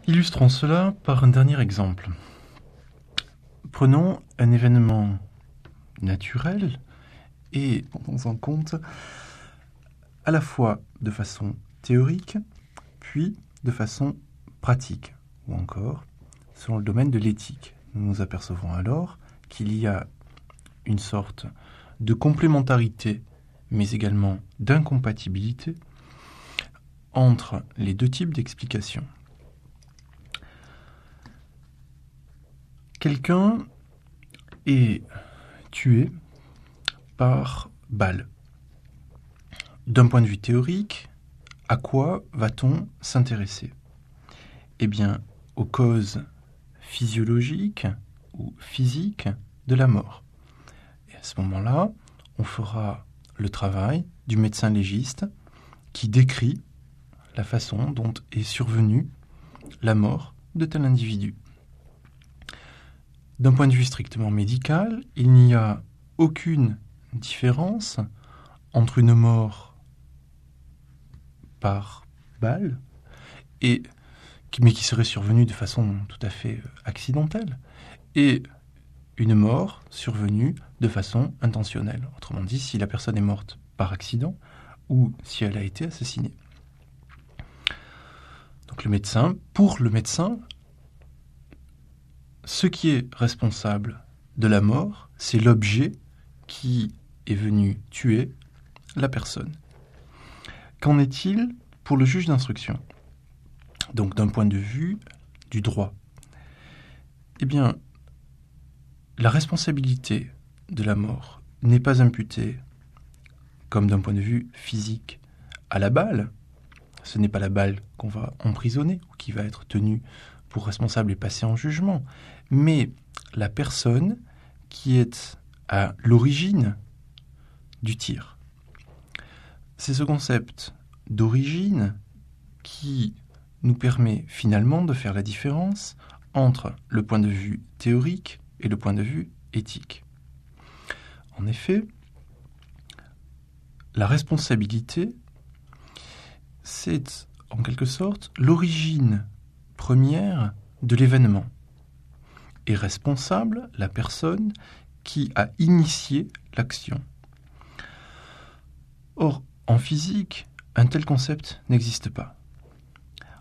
Illustrons cela par un dernier exemple. Prenons un événement naturel et prenons en compte à la fois de façon théorique, puis de façon pratique, ou encore selon le domaine de l'éthique. Nous nous apercevons alors qu'il y a une sorte de complémentarité, mais également d'incompatibilité entre les deux types d'explications. Quelqu'un est tué par balle. D'un point de vue théorique, à quoi va-t-on s'intéresser ? Eh bien, aux causes physiologiques ou physiques de la mort. Et à ce moment-là, on fera le travail du médecin légiste qui décrit la façon dont est survenue la mort de tel individu. D'un point de vue strictement médical, il n'y a aucune différence entre une mort par balle, mais qui serait survenue de façon tout à fait accidentelle, et une mort survenue de façon intentionnelle. Autrement dit, si la personne est morte par accident ou si elle a été assassinée. Donc pour le médecin, ce qui est responsable de la mort, c'est l'objet qui est venu tuer la personne. Qu'en est-il pour le juge d'instruction ? Donc d'un point de vue du droit. Eh bien, la responsabilité de la mort n'est pas imputée, comme d'un point de vue physique, à la balle. Ce n'est pas la balle qu'on va emprisonner ou qui va être tenue pour responsable et passer en jugement, mais la personne qui est à l'origine du tir. C'est ce concept d'origine qui nous permet finalement de faire la différence entre le point de vue théorique et le point de vue éthique. En effet, la responsabilité, c'est en quelque sorte l'origine première de l'événement. Est responsable la personne qui a initié l'action. Or, en physique, un tel concept n'existe pas.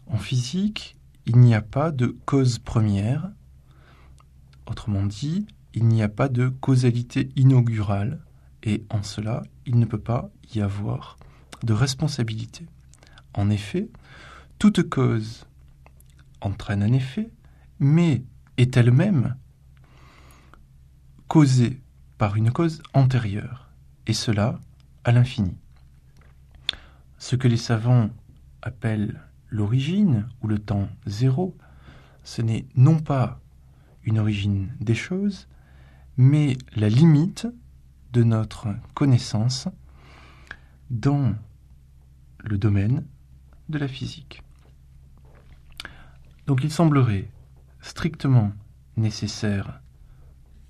En physique, il n'y a pas de cause première. Autrement dit, il n'y a pas de causalité inaugurale et en cela, il ne peut pas y avoir de responsabilité. En effet, toute cause entraîne un effet, mais est elle-même causée par une cause antérieure, et cela à l'infini. Ce que les savants appellent l'origine ou le temps zéro, ce n'est non pas une origine des choses, mais la limite de notre connaissance dans le domaine de la physique. Donc il semblerait strictement nécessaire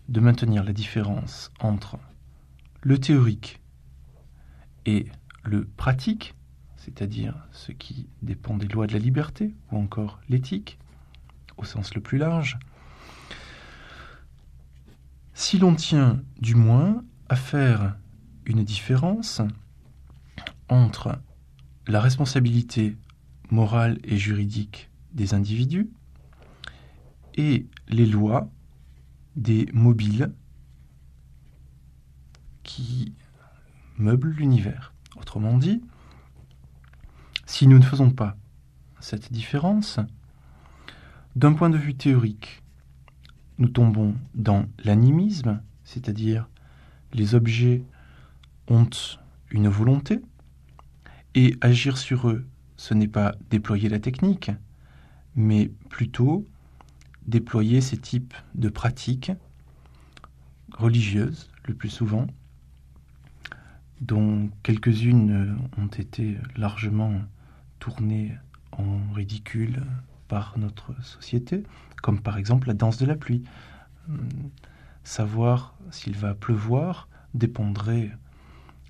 de maintenir la différence entre le théorique et le pratique, c'est-à-dire ce qui dépend des lois de la liberté, ou encore l'éthique, au sens le plus large, si l'on tient du moins à faire une différence entre la responsabilité morale et juridique des individus et les lois des mobiles qui meublent l'univers. Autrement dit, si nous ne faisons pas cette différence, d'un point de vue théorique, nous tombons dans l'animisme, c'est-à-dire les objets ont une volonté, et agir sur eux, ce n'est pas déployer la technique, mais plutôt déployer ces types de pratiques religieuses, le plus souvent, dont quelques-unes ont été largement tournées en ridicule par notre société, comme par exemple la danse de la pluie. Savoir s'il va pleuvoir dépendrait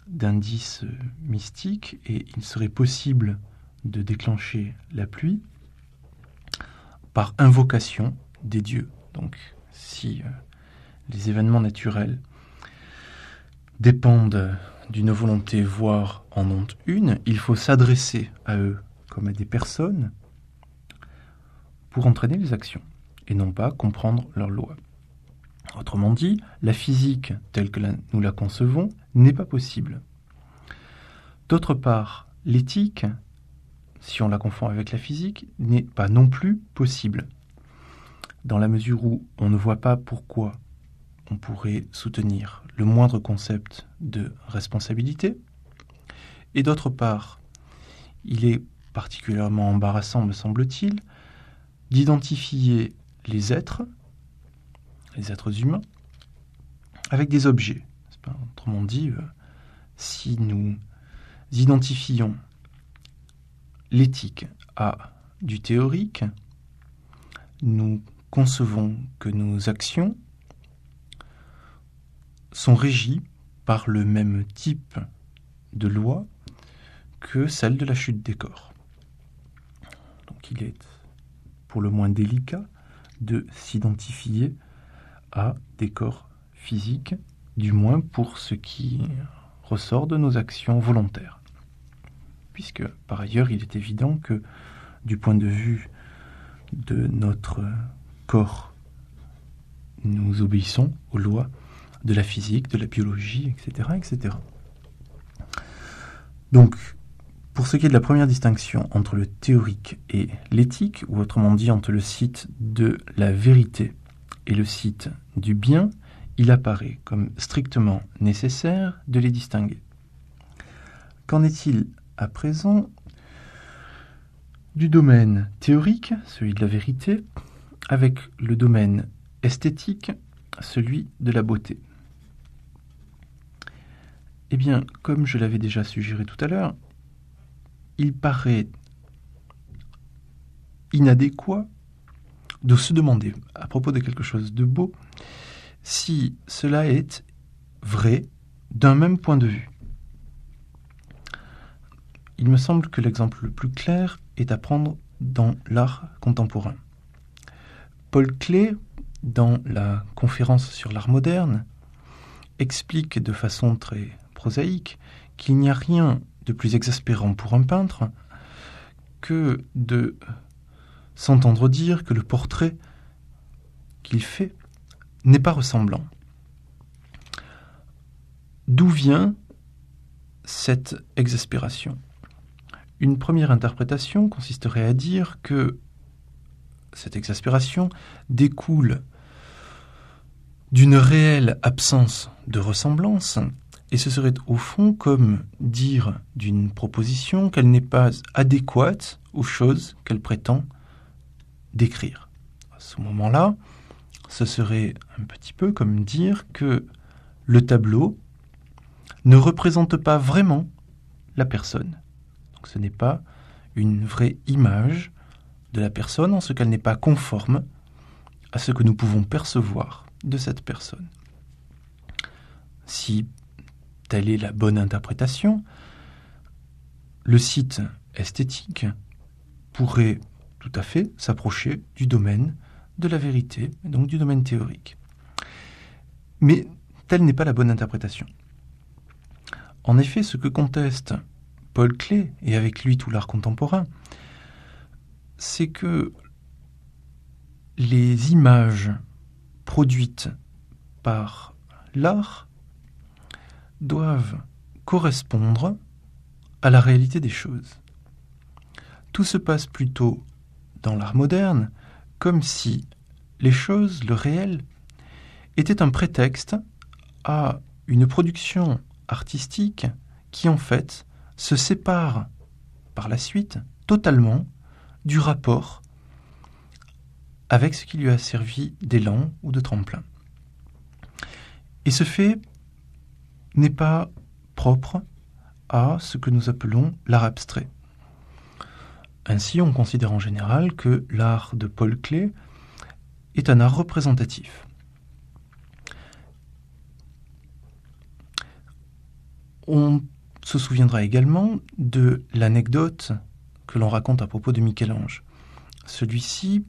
d'indices mystiques et il serait possible de déclencher la pluie par invocation des dieux. Donc, si les événements naturels dépendent d'une volonté, voire en ont une, il faut s'adresser à eux comme à des personnes pour entraîner les actions, et non pas comprendre leurs lois. Autrement dit, la physique telle que nous la concevons n'est pas possible. D'autre part, l'éthique, si on la confond avec la physique, n'est pas non plus possible, dans la mesure où on ne voit pas pourquoi on pourrait soutenir le moindre concept de responsabilité. Et d'autre part, il est particulièrement embarrassant, me semble-t-il, d'identifier les êtres humains, avec des objets. Autrement dit, si nous identifions l'éthique à du théorique, nous concevons que nos actions sont régies par le même type de loi que celle de la chute des corps. Donc il est pour le moins délicat de s'identifier à des corps physiques, du moins pour ce qui ressort de nos actions volontaires. Puisque par ailleurs il est évident que du point de vue de notre corps, nous obéissons aux lois de la physique, de la biologie, etc., etc. Donc, pour ce qui est de la première distinction entre le théorique et l'éthique, ou autrement dit entre le site de la vérité et le site du bien, il apparaît comme strictement nécessaire de les distinguer. Qu'en est-il à présent du domaine théorique, celui de la vérité, avec le domaine esthétique, celui de la beauté? Eh bien, comme je l'avais déjà suggéré tout à l'heure, il paraît inadéquat de se demander, à propos de quelque chose de beau, si cela est vrai d'un même point de vue. Il me semble que l'exemple le plus clair est à prendre dans l'art contemporain. Paul Klee, dans la conférence sur l'art moderne, explique de façon très prosaïque qu'il n'y a rien de plus exaspérant pour un peintre que de s'entendre dire que le portrait qu'il fait n'est pas ressemblant. D'où vient cette exaspération ? Une première interprétation consisterait à dire que cette exaspération découle d'une réelle absence de ressemblance, et ce serait au fond comme dire d'une proposition qu'elle n'est pas adéquate aux choses qu'elle prétend décrire. À ce moment-là, ce serait un petit peu comme dire que le tableau ne représente pas vraiment la personne. Donc ce n'est pas une vraie image de la personne en ce qu'elle n'est pas conforme à ce que nous pouvons percevoir de cette personne. Si telle est la bonne interprétation, le site esthétique pourrait tout à fait s'approcher du domaine de la vérité, donc du domaine théorique. Mais telle n'est pas la bonne interprétation. En effet, ce que conteste Paul Klee, et avec lui tout l'art contemporain, c'est que les images produites par l'art doivent correspondre à la réalité des choses. Tout se passe plutôt dans l'art moderne comme si les choses, le réel, étaient un prétexte à une production artistique qui en fait se sépare par la suite totalement du rapport avec ce qui lui a servi d'élan ou de tremplin. Et ce fait n'est pas propre à ce que nous appelons l'art abstrait. Ainsi, on considère en général que l'art de Paul Klee est un art représentatif. On se souviendra également de l'anecdote que l'on raconte à propos de Michel-Ange. Celui-ci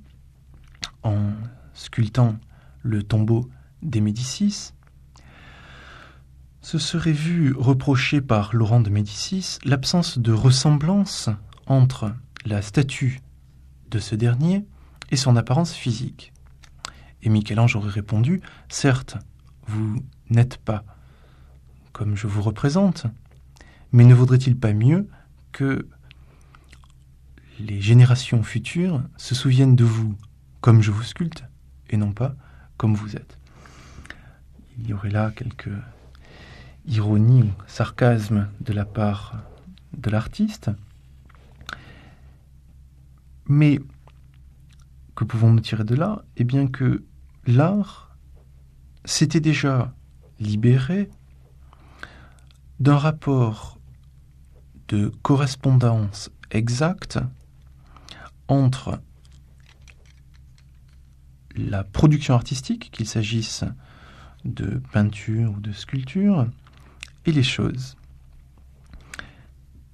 en sculptant le tombeau des Médicis, se serait vu reprocher par Laurent de Médicis l'absence de ressemblance entre la statue de ce dernier et son apparence physique. Et Michel-Ange aurait répondu « Certes, vous n'êtes pas comme je vous représente, mais ne vaudrait-il pas mieux que les générations futures se souviennent de vous comme je vous sculpte et non pas comme vous êtes ?» Il y aurait là quelques ironie ou sarcasme de la part de l'artiste. Mais que pouvons-nous tirer de là ? Eh bien que l'art s'était déjà libéré d'un rapport de correspondance exacte entre la production artistique, qu'il s'agisse de peinture ou de sculpture, et les choses.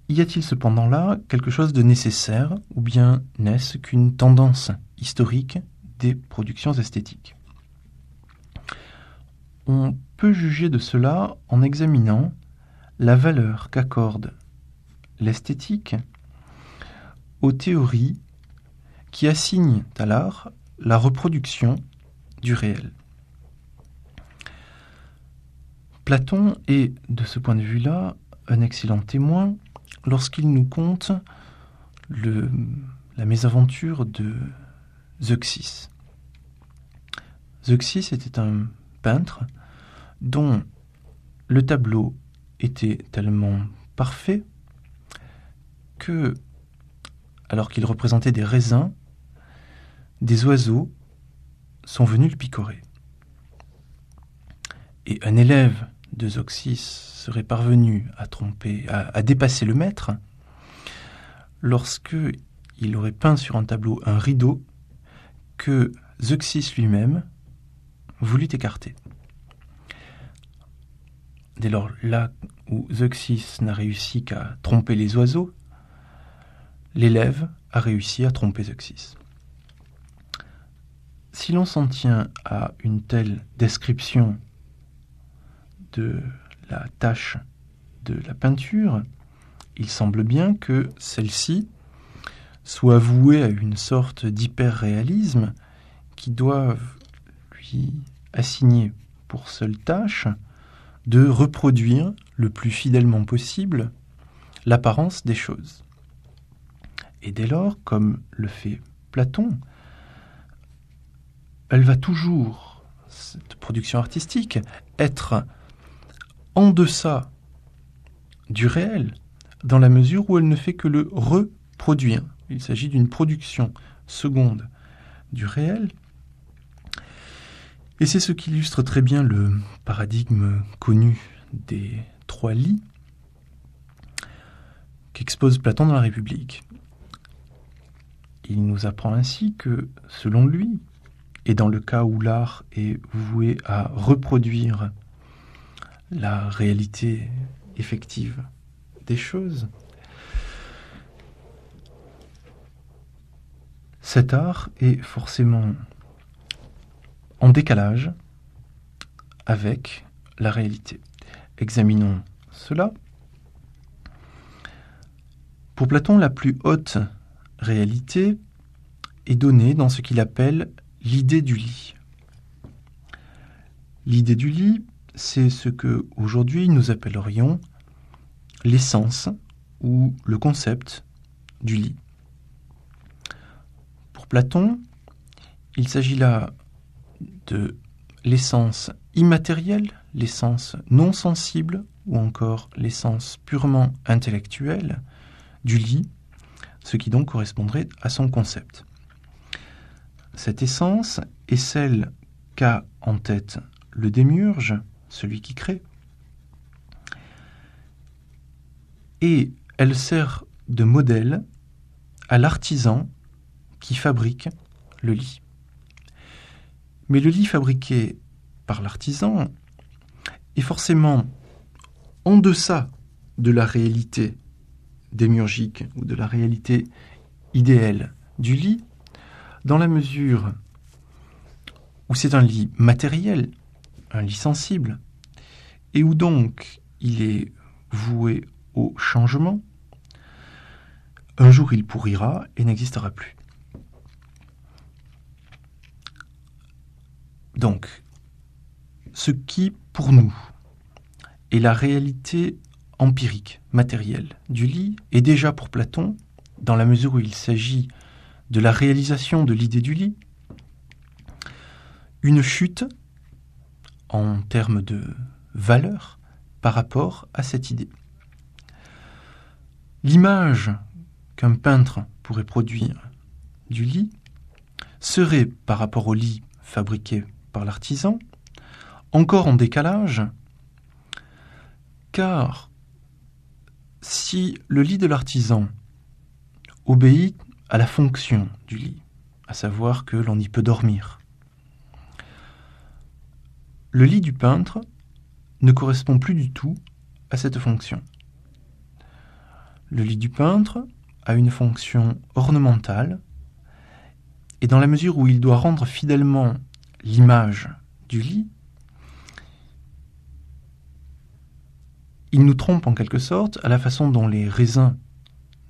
Y a-t-il cependant là quelque chose de nécessaire, ou bien n'est-ce qu'une tendance historique des productions esthétiques ? On peut juger de cela en examinant la valeur qu'accorde l'esthétique aux théories qui assignent à l'art la reproduction du réel. Platon est, de ce point de vue-là, un excellent témoin lorsqu'il nous conte la mésaventure de Zeuxis. Zeuxis était un peintre dont le tableau était tellement parfait que, alors qu'il représentait des raisins, des oiseaux sont venus le picorer. Et un élève de Zeuxis serait parvenu à dépasser le maître lorsque il aurait peint sur un tableau un rideau que Zeuxis lui-même voulut écarter. Dès lors, là où Zeuxis n'a réussi qu'à tromper les oiseaux, l'élève a réussi à tromper Zeuxis. Si l'on s'en tient à une telle description de la tâche de la peinture, il semble bien que celle-ci soit vouée à une sorte d'hyper-réalisme qui doive lui assigner pour seule tâche de reproduire le plus fidèlement possible l'apparence des choses. Et dès lors, comme le fait Platon, elle va toujours, cette production artistique, être en deçà du réel, dans la mesure où elle ne fait que le reproduire. Il s'agit d'une production seconde du réel. Et c'est ce qui illustre très bien le paradigme connu des trois lits qu'expose Platon dans la République. Il nous apprend ainsi que, selon lui, et dans le cas où l'art est voué à reproduire la réalité effective des choses, cet art est forcément en décalage avec la réalité. Examinons cela. Pour Platon, la plus haute réalité est donnée dans ce qu'il appelle l'idée du lit. L'idée du lit, c'est ce que aujourd'hui nous appellerions l'essence ou le concept du lit. Pour Platon, il s'agit là de l'essence immatérielle, l'essence non sensible ou encore l'essence purement intellectuelle du lit, ce qui donc correspondrait à son concept. Cette essence est celle qu'a en tête le démiurge, celui qui crée, et elle sert de modèle à l'artisan qui fabrique le lit. Mais le lit fabriqué par l'artisan est forcément en deçà de la réalité démiurgique ou de la réalité idéale du lit, dans la mesure où c'est un lit matériel, un lit sensible, et où donc il est voué au changement, un jour il pourrira et n'existera plus. Donc, ce qui, pour nous, est la réalité empirique, matérielle du lit, est déjà pour Platon, dans la mesure où il s'agit de la réalisation de l'idée du lit, une chute en termes de valeur par rapport à cette idée. L'image qu'un peintre pourrait produire du lit serait, par rapport au lit fabriqué par l'artisan, encore en décalage, car si le lit de l'artisan obéit à la fonction du lit, à savoir que l'on y peut dormir, le lit du peintre ne correspond plus du tout à cette fonction. Le lit du peintre a une fonction ornementale, et dans la mesure où il doit rendre fidèlement l'image du lit, il nous trompe en quelque sorte à la façon dont les raisins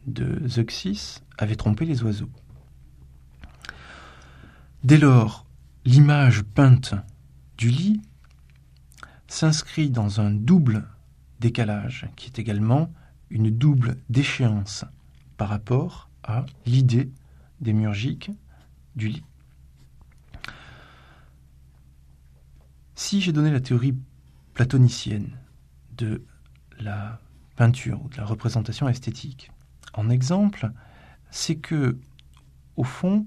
de Zeuxis avaient trompé les oiseaux. Dès lors, l'image peinte du lit s'inscrit dans un double décalage, qui est également une double déchéance par rapport à l'idée démiurgique du lit. Si j'ai donné la théorie platonicienne de la peinture ou de la représentation esthétique en exemple, c'est que, au fond,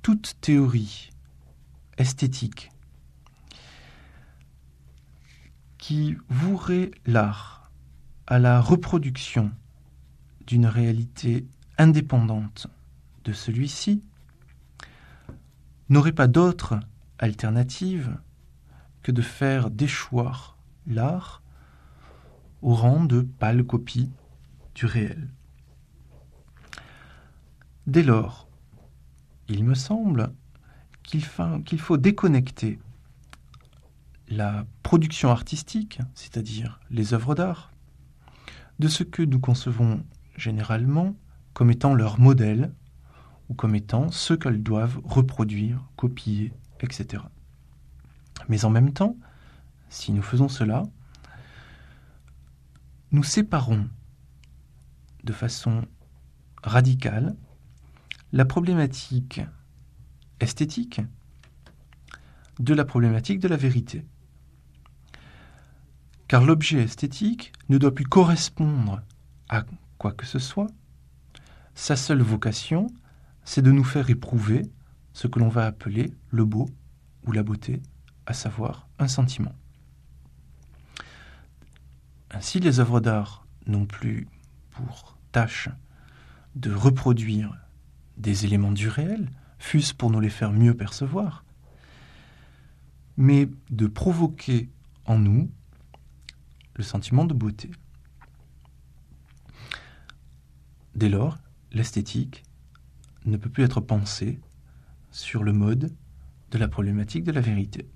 toute théorie esthétique qui vouerait l'art à la reproduction d'une réalité indépendante de celui-ci n'aurait pas d'autre alternative que de faire déchoir l'art au rang de pâle copie du réel. Dès lors, il me semble qu'il faut déconnecter la production artistique, c'est-à-dire les œuvres d'art, de ce que nous concevons généralement comme étant leur modèle ou comme étant ce qu'elles doivent reproduire, copier, etc. Mais en même temps, si nous faisons cela, nous séparons de façon radicale la problématique esthétique de la problématique de la vérité. Car l'objet esthétique ne doit plus correspondre à quoi que ce soit. Sa seule vocation, c'est de nous faire éprouver ce que l'on va appeler le beau ou la beauté, à savoir un sentiment. Ainsi, les œuvres d'art n'ont plus pour tâche de reproduire des éléments du réel, fût-ce pour nous les faire mieux percevoir, mais de provoquer en nous le sentiment de beauté. Dès lors, l'esthétique ne peut plus être pensée sur le mode de la problématique de la vérité.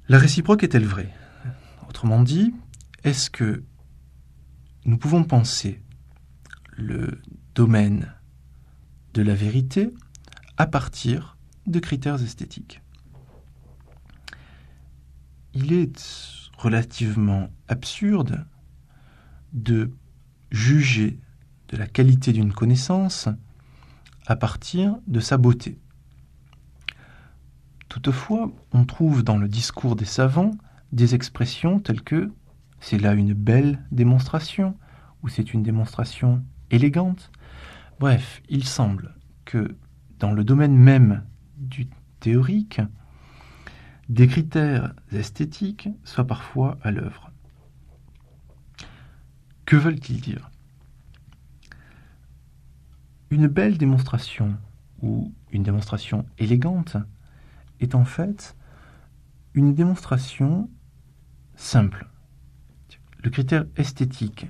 La réciproque est-elle vraie ? Autrement dit, est-ce que nous pouvons penser le domaine de la vérité à partir de critères esthétiques ? Il est relativement absurde de juger de la qualité d'une connaissance à partir de sa beauté. Toutefois, on trouve dans le discours des savants des expressions telles que « c'est là une belle démonstration » ou « c'est une démonstration élégante ». Bref, il semble que dans le domaine même du théorique, des critères esthétiques soient parfois à l'œuvre. Que veulent-ils dire ? Une belle démonstration ou une démonstration élégante est en fait une démonstration simple. Le critère esthétique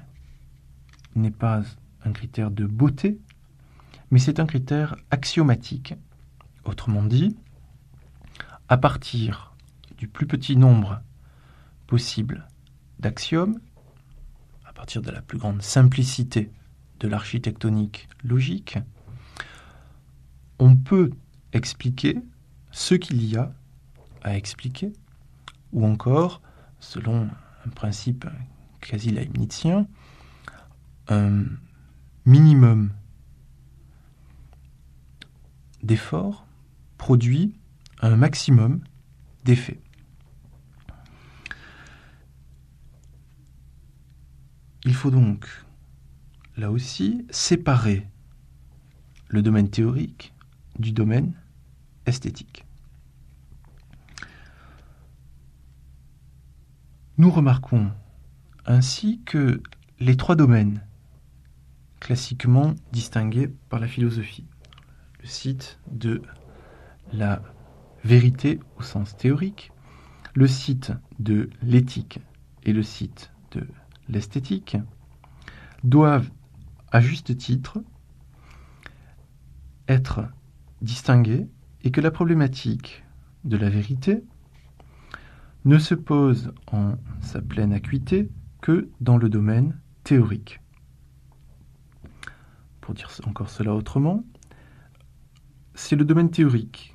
n'est pas un critère de beauté, mais c'est un critère axiomatique. Autrement dit, à partir du plus petit nombre possible d'axiomes, à partir de la plus grande simplicité de l'architectonique logique, on peut expliquer ce qu'il y a à expliquer, ou encore, selon un principe quasi leibnizien, un minimum d'efforts produit un maximum d'effets. Il faut donc, là aussi, séparer le domaine théorique du domaine esthétique. Nous remarquons ainsi que les trois domaines classiquement distingués par la philosophie, le site de la vérité au sens théorique, le site de l'éthique et le site de l'esthétique, doivent, à juste titre, être distingués et que la problématique de la vérité ne se pose en sa pleine acuité que dans le domaine théorique. Pour dire encore cela autrement, c'est le domaine théorique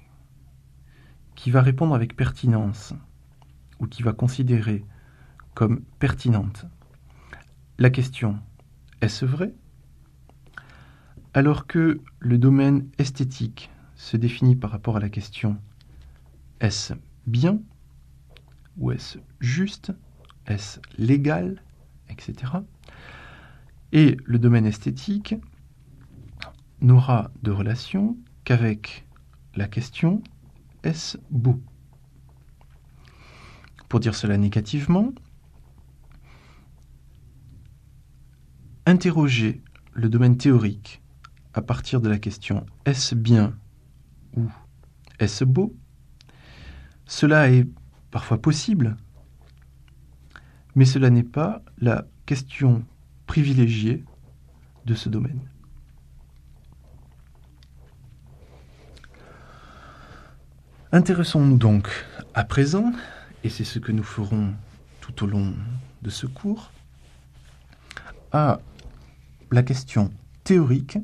qui va répondre avec pertinence ou qui va considérer comme pertinente la question « est-ce vrai ?», alors que le domaine esthétique se définit par rapport à la question « est-ce bien ? Ou est-ce juste ? Est-ce légal ? Etc. » Et le domaine esthétique n'aura de relation qu'avec la question « est-ce beau ?» Pour dire cela négativement, interroger le domaine théorique à partir de la question « est-ce bien ?» ou « est-ce beau ?» cela est parfois possible, mais cela n'est pas la question privilégiée de ce domaine. Intéressons-nous donc à présent, et c'est ce que nous ferons tout au long de ce cours, à la question théorique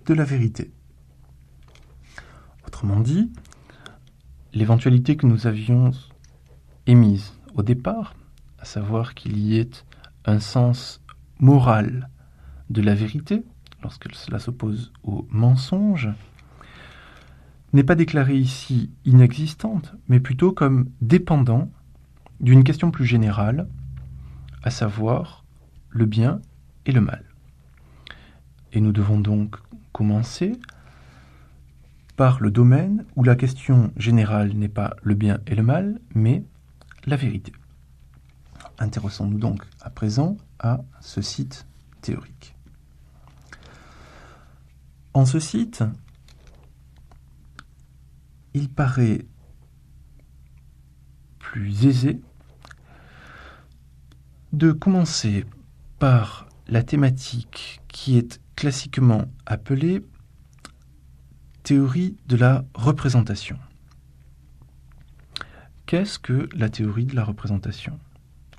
de la vérité. Autrement dit, l'éventualité que nous avions émise au départ, à savoir qu'il y ait un sens moral de la vérité, lorsque cela s'oppose au mensonge, n'est pas déclarée ici inexistante, mais plutôt comme dépendant d'une question plus générale, à savoir le bien et le mal. Et nous devons donc commencer par le domaine où la question générale n'est pas le bien et le mal, mais la vérité. Intéressons-nous donc à présent à ce site théorique. En ce site, il paraît plus aisé de commencer par la thématique qui est classiquement appelée théorie de la représentation. Qu'est-ce que la théorie de la représentation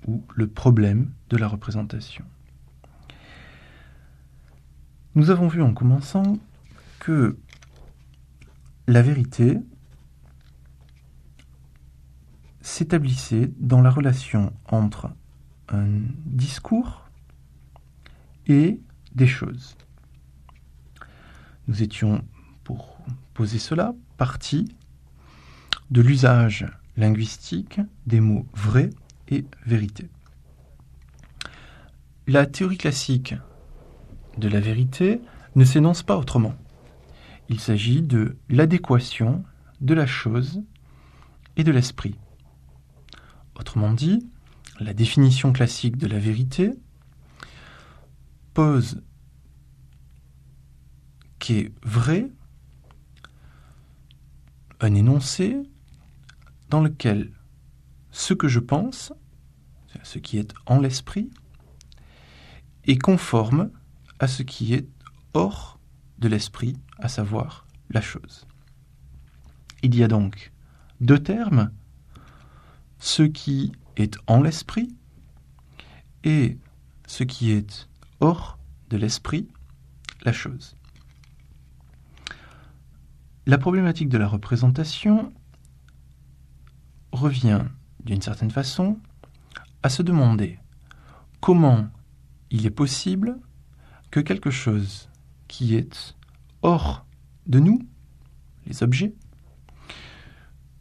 ou le problème de la représentation ? Nous avons vu en commençant que la vérité s'établissait dans la relation entre un discours et des choses. Nous étions, pour poser cela, partis de l'usage linguistique des mots vrai et vérité. La théorie classique de la vérité ne s'énonce pas autrement. Il s'agit de l'adéquation de la chose et de l'esprit. Autrement dit, la définition classique de la vérité pose qu'est vrai un énoncé dans lequel ce que je pense, ce qui est en l'esprit, est conforme à ce qui est hors de l'esprit, à savoir la chose. Il y a donc Deux termes, ce qui est en l'esprit et ce qui est hors de l'esprit, la chose. La problématique de la représentation revient, d'une certaine façon, à se demander comment il est possible que quelque chose qui est hors de nous, les objets,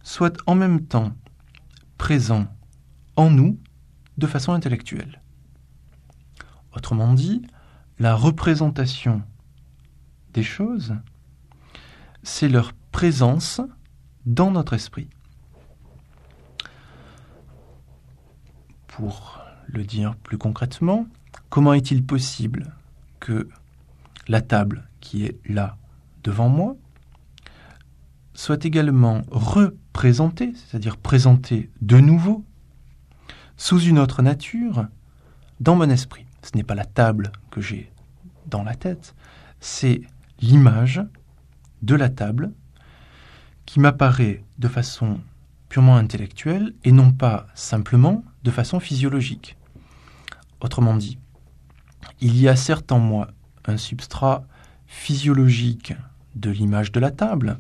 soit en même temps présent en nous de façon intellectuelle. Autrement dit, la représentation des choses, c'est leur présence dans notre esprit. Pour le dire plus concrètement, comment est-il possible que la table qui est là devant moi soit également représentée, c'est-à-dire présentée de nouveau, sous une autre nature, dans mon esprit? Ce n'est pas la table que j'ai dans la tête, c'est l'image de la table qui m'apparaît de façon purement intellectuelle et non pas simplement de façon physiologique. Autrement dit, il y a certes en moi un substrat physiologique de l'image de la table,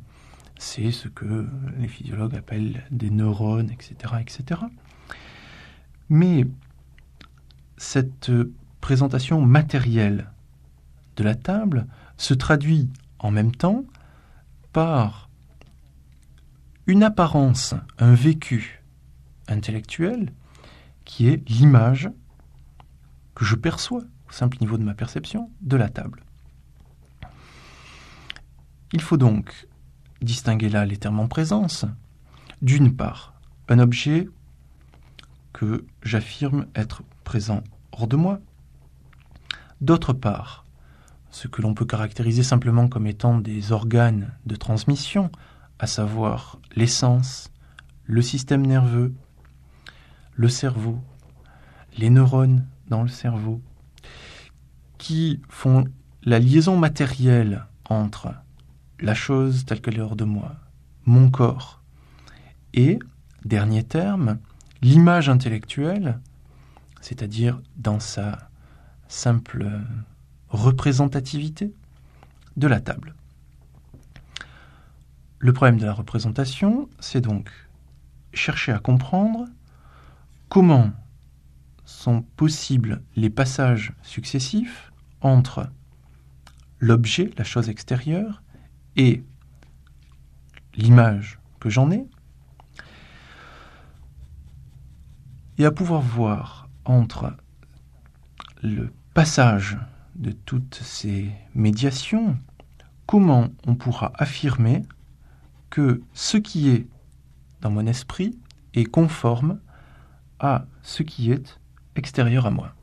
c'est ce que les physiologues appellent des neurones, etc., etc. Mais cette présentation matérielle de la table se traduit en même temps par une apparence, un vécu intellectuel qui est l'image que je perçois au simple niveau de ma perception de la table. Il faut donc distinguer là les termes en présence. D'une part, un objet que j'affirme être présent hors de moi. D'autre part, ce que l'on peut caractériser simplement comme étant des organes de transmission, à savoir les sens, le système nerveux, le cerveau, les neurones dans le cerveau, qui font la liaison matérielle entre la chose telle qu'elle est hors de moi, mon corps, et, dernier terme, l'image intellectuelle, c'est-à-dire dans sa simple représentativité de la table. Le problème de la représentation, c'est donc chercher à comprendre comment sont possibles les passages successifs entre l'objet, la chose extérieure, et l'image que j'en ai, et à pouvoir voir entre le passage de toutes ces médiations, comment on pourra affirmer que ce qui est dans mon esprit est conforme à ce qui est extérieur à moi.